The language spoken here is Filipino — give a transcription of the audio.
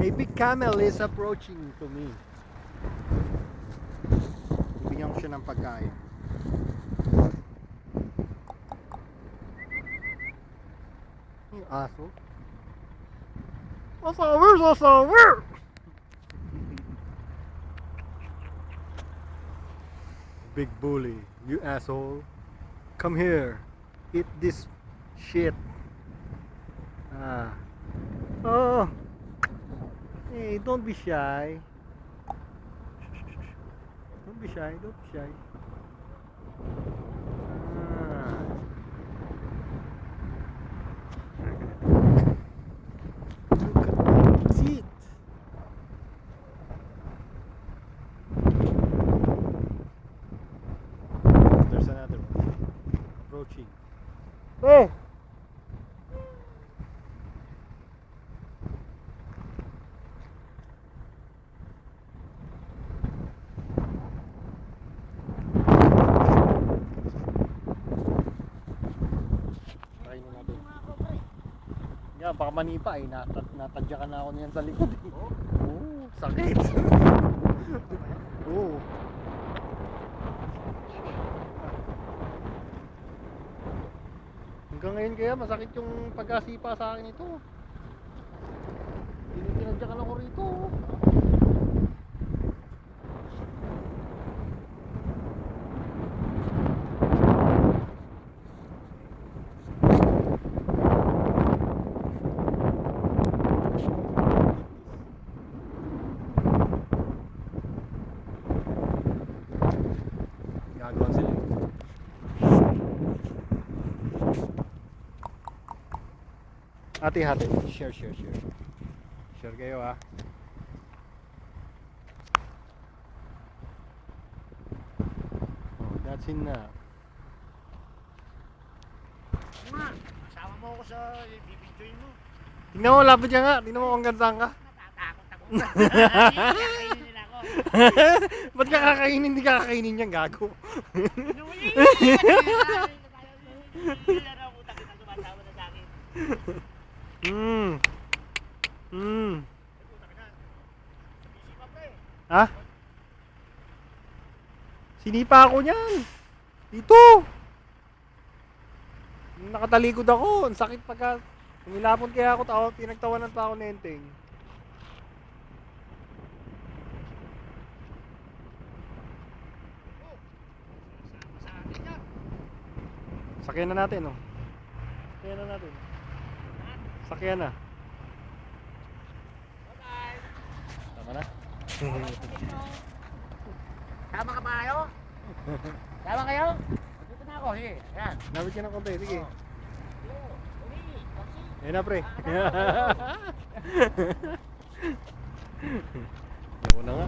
A big camel is approaching to me. Bibigyan ko siya ng pagkain. Yung aso. Sasawer! Big bully, you asshole. Come here. Eat this shit. Oh. Hey, don't be shy. Don't be shy, don't be shy. Look at that teeth. There's another one approaching. Hey! Yan, baka manipa eh. Natadyakan na ako niyan sa likod eh. Oo, sakit. Oo. Hanggang ngayon kaya masakit yung pagkasipa sa akin ito. Tinadyakan ako rito. Gagawan sila. Hati-hati. Share. Share kayo ah. Oh, that's enough. Kasama mo ako sa bibidyoin mo. Tingnan mo, lapit ka nga. Tingnan mo kung gandang ka. Natatakot ako. Kakainin nila ako. Ba't ka kakainin? Hindi ka kakainin yan, gago. Ha? Sinipa ako niyan. Dito. Nakatalikod ako. Ang sakit pagka nilapon kaya ako, pinagtawanan pa ako nenteng. Sakyan na natin, oh. Sakyan na natin. Sakyan na. Bye-bye. Tama na? Tama ka ba kayo? Tama kayo? Dito na ako, sige. Ayan. Nabit ka ng konti, sige. Uli, Ayan na, pre. Ako na nga.